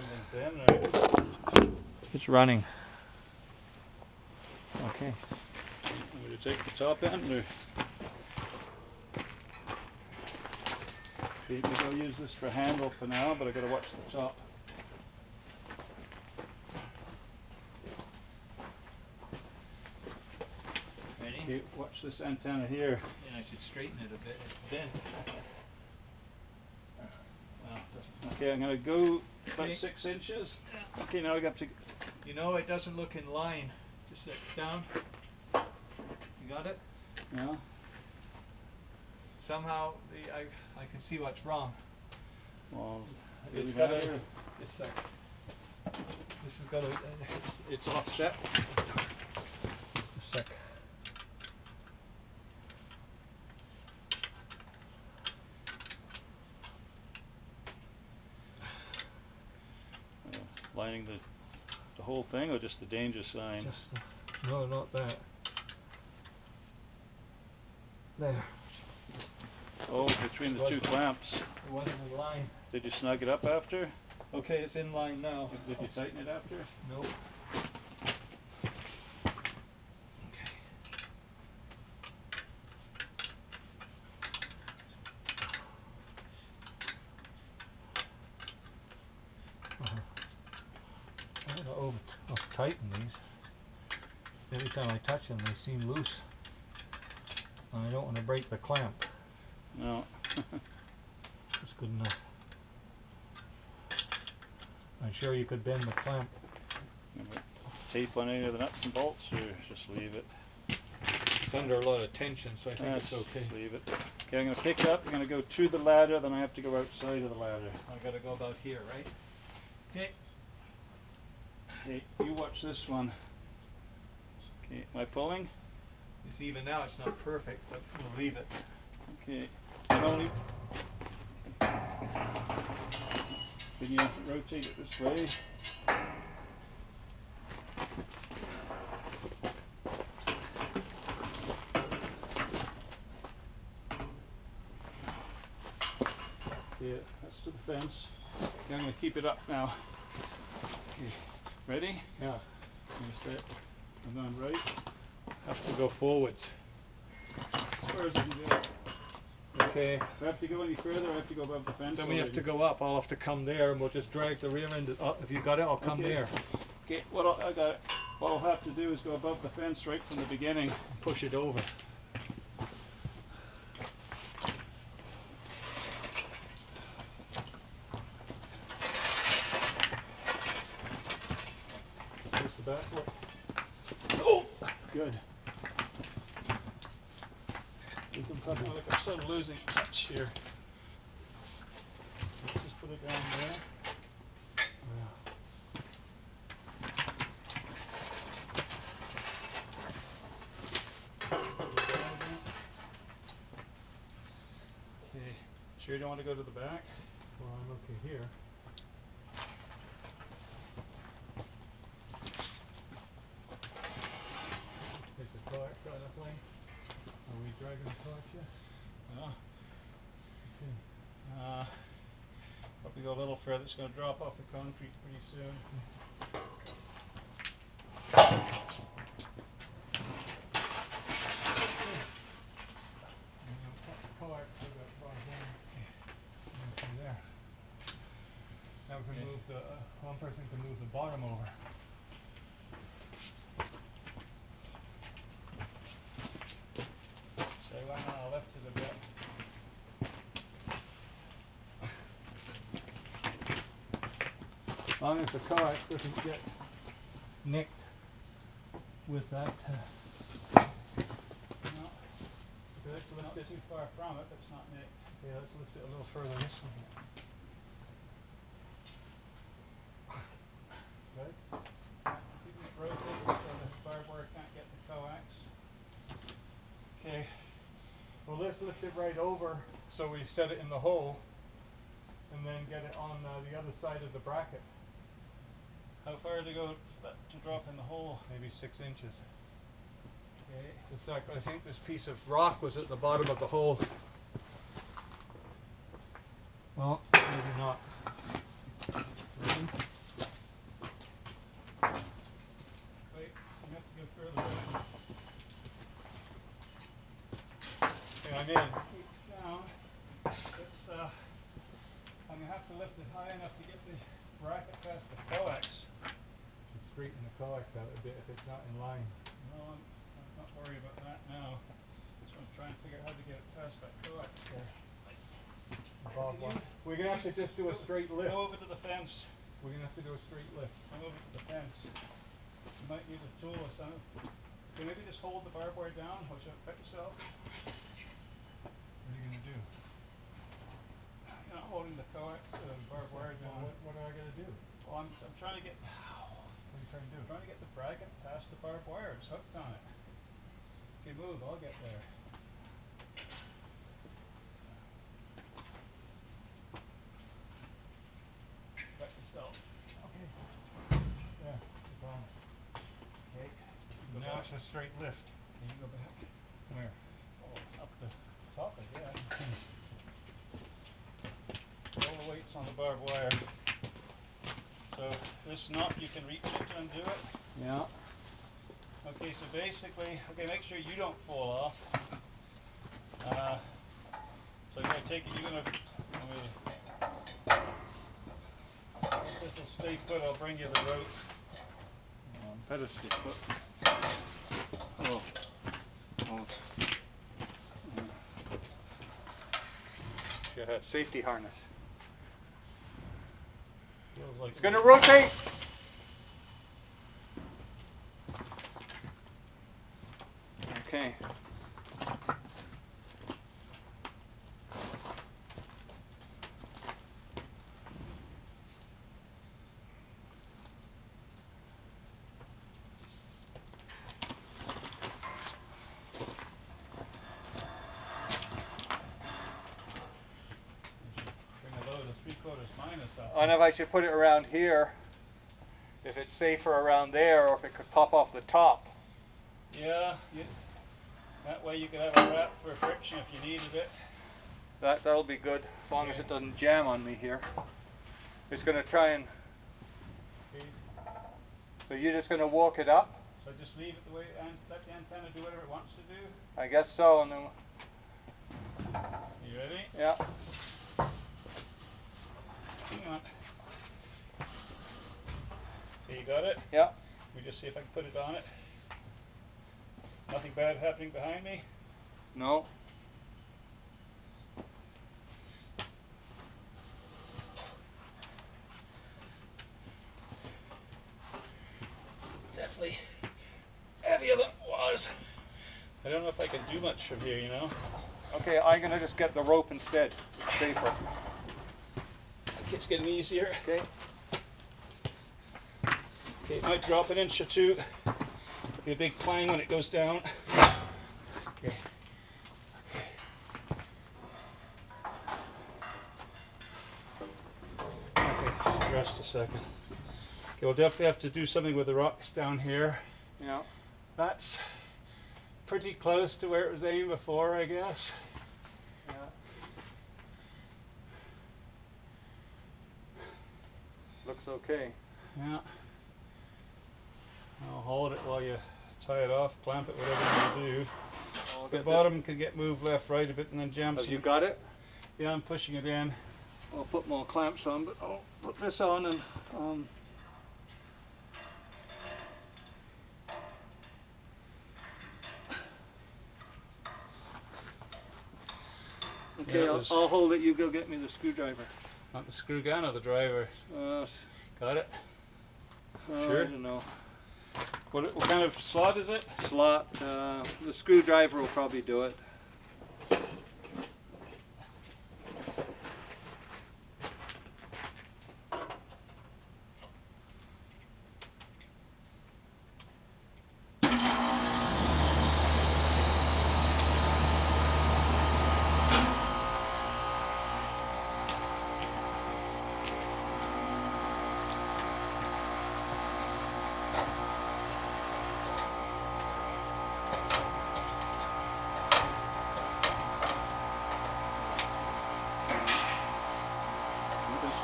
something thin, or It's running. Okay. I'm going to take the top end, or maybe I'll use this for handle for now, but I got to watch the top. Ready? Okay, watch this antenna here. Yeah, I should straighten it a bit. It's bent. Well, okay, I'm going to go about Okay. 6 inches. Okay, now I got to. You know, it doesn't look in line. Just sit down. You got it? Yeah. Somehow, I can see what's wrong. Well, It's really got a. matter. This has got a. It's offset. Just a sec. Lining the whole thing, or just the danger sign? No, not that. There. Oh, between the two clamps. It wasn't in line. Did you snug it up after? Okay, it's in line now. Did you tighten it after? Nope. Okay. I don't know how to tighten these. Every time I touch them, they seem loose. And I don't want to break the clamp. No. That's good enough. I'm sure you could bend the clamp. Tape on any of the nuts and bolts, or just leave it? It's under a lot of tension, so I think it's okay. Leave it. Okay, I'm going to pick up, I'm going to go to the ladder, then I have to go outside of the ladder. I gotta go about here, right? Okay. Okay, you watch this one. Okay, am I pulling? It's even now, it's not perfect, but we'll leave it. Okay, and only... Can you rotate it this way? Yeah, that's to the fence. Okay, I'm going to keep it up now. Okay, ready? Yeah. I'm going right. Have to go forwards. As far as I can do. Okay. If I have to go any further, I have to go above the fence. Then we have to go up. I'll have to come there, and we'll just drag the rear end up. If you got it, I'll come Okay. there. Okay, I got it. What I'll have to do is go above the fence right from the beginning. Push it over. Push the back foot. Oh, good. I feel like I'm sort of losing touch here. Let's just put it down there. Okay, sure you don't want to go to the back? Well, I'm looking here. Is the cart got enough length? Are we dragging the cart yet? No. Okay. Probably go a little further. It's going to drop off the concrete pretty soon. There. Now we can move the one person can move the bottom over. So I went on left it a bit. As long as the car doesn't get nicked with that. No. Good, so we're not too far from it, but it's not nicked. Yeah, let's lift it a little further this way. Good. Keep it rotated so the barbed wire can't get the coax. Okay. Well, let's lift it right over so we set it in the hole, and then get it on the other side of the bracket. How far to go to drop in the hole? Maybe 6 inches. Okay. It's like, I think this piece of rock was at the bottom of the hole. Well, maybe not. Ready? in. Keep down. It's, I'm going to have to lift it high enough to get the bracket past the coax. Should straighten the coax out a bit if it's not in line. No, I'm not worried about that now. Just want to try and figure out how to get it past that coax there. We're gonna have to just do a straight lift. Go over to the fence. We're gonna have to do a straight lift. Come over to the fence. You might need a tool or something. Okay, maybe just hold the barbed wire down, watch out, cut yourself. What are you gonna do? You're not holding the coax, barbed wire down. What do I gotta do? Well, I'm trying to get, What are you trying to do? I'm trying to get the bracket past the barbed wire. It's hooked on it. Okay, move, I'll get there. Cut yourself. Okay. Yeah, it's on. Okay. Go Now back. it's a straight lift. Can you go back? Where? Oh, up the top, I guess. All the weight's on the barbed wire. So this knot, you can reach it to undo it. Yeah. Okay, so basically, okay, make sure you don't fall off. So I take it, you're gonna, if this will stay put, I'll bring you the rope. Better stay put. Oh. Oh. Got a safety harness. Feels like It's gonna rotate. Okay. bring a load of 3/4 minus up. I don't know if I should put it around here, if it's safer around there, or if it could pop off the top. Yeah, that way you could have a wrap for friction if you needed it. That'll be good, as long as it doesn't jam on me here. It's gonna try and, Okay, so you're just gonna walk it up? so just leave it the way, and let the antenna do whatever it wants to do. I guess so, and then, You ready? yeah. Hang on. Okay, you got it? Yeah. Let me just see if I can put it on it. Nothing bad happening behind me? No. Definitely heavier than it was. I don't know if I can do much from here, you know? Okay, I'm gonna just get the rope instead. It's safer. It's getting easier. Okay. Okay, it might drop an inch or two. It'll be a big clang when it goes down. Okay. Okay, just rest a second. Okay, we'll definitely have to do something with the rocks down here. Yeah. That's pretty close to where it was aimed before, I guess. Yeah. Looks okay. Yeah. I'll hold it while you tie it off, clamp it, whatever you do. I'll The get bottom could get moved left, right a bit, and then jam this. some. Have you got it? Yeah, I'm pushing it in. I'll put more clamps on, but I'll put this on and okay, Yeah, I'll hold it. You go get me the screwdriver. Not the screw gun or the driver. Got it? Sure. I don't know. What kind of slot is it? Slot. The screwdriver will probably do it.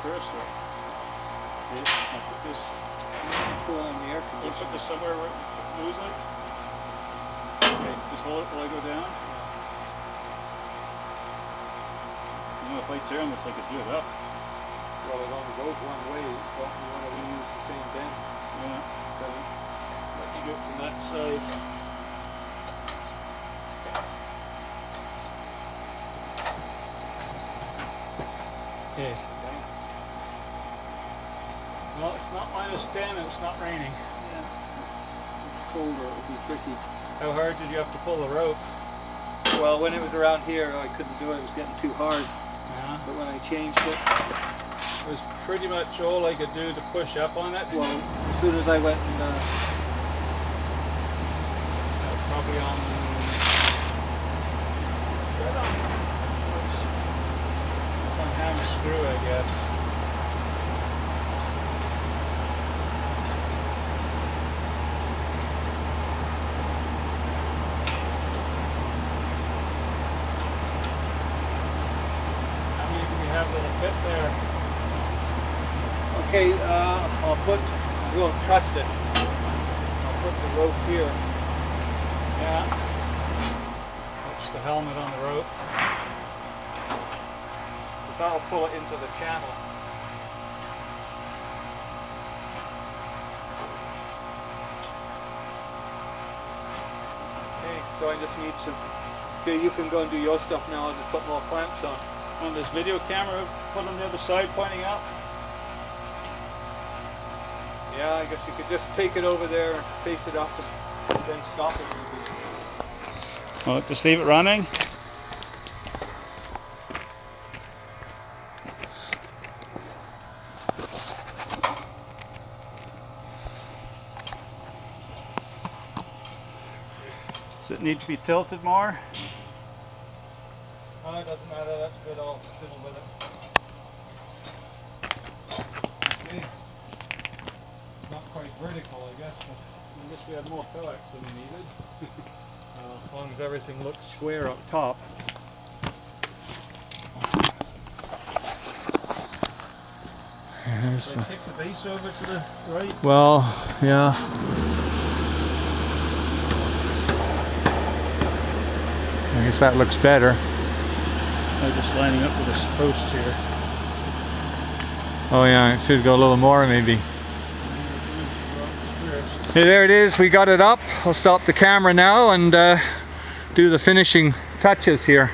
First, or this, I'll put this, Pull on the air we'll conditioner. put this somewhere where it moves it. Okay, just hold it while I go down. know, if I turn this, I could do it up. Well, it only goes one way, don't you want to reuse the same bend? Yeah. Okay. Let me go from that side. Okay. Well, it's not -10 and it's not raining. Yeah. It's colder, it would be tricky. How hard did you have to pull the rope? Well, when it was around here, I couldn't do it. It was getting too hard. Yeah. But when I changed it, It was pretty much all I could do to push up on it. well, as soon as I went and Probably on... Is that on? It's on hammer screw, I guess. How many do we have that'll fit there? okay, I won't trust it. I'll put the rope here. Yeah. Watch the helmet on the rope. That'll pull it into the channel. Okay, so I just need some... Okay, you can go and do your stuff now. I'll just put more clamps on. On this video camera, put on the other side pointing up. Yeah, I guess you could just take it over there and face it up and then stop it. Well, just leave it running. Does it need to be tilted more? Oh, it doesn't matter, that's good, I'll fiddle with it. Okay. Not quite vertical, I guess, but I guess we had more pellets than we needed. as long as everything looks square up top. So kick the base over to the right. Well, yeah. I guess that looks better. I'm just lining up with this post here. Oh yeah, it should go a little more maybe. Hey, there it is, we got it up. I'll stop the camera now and do the finishing touches here.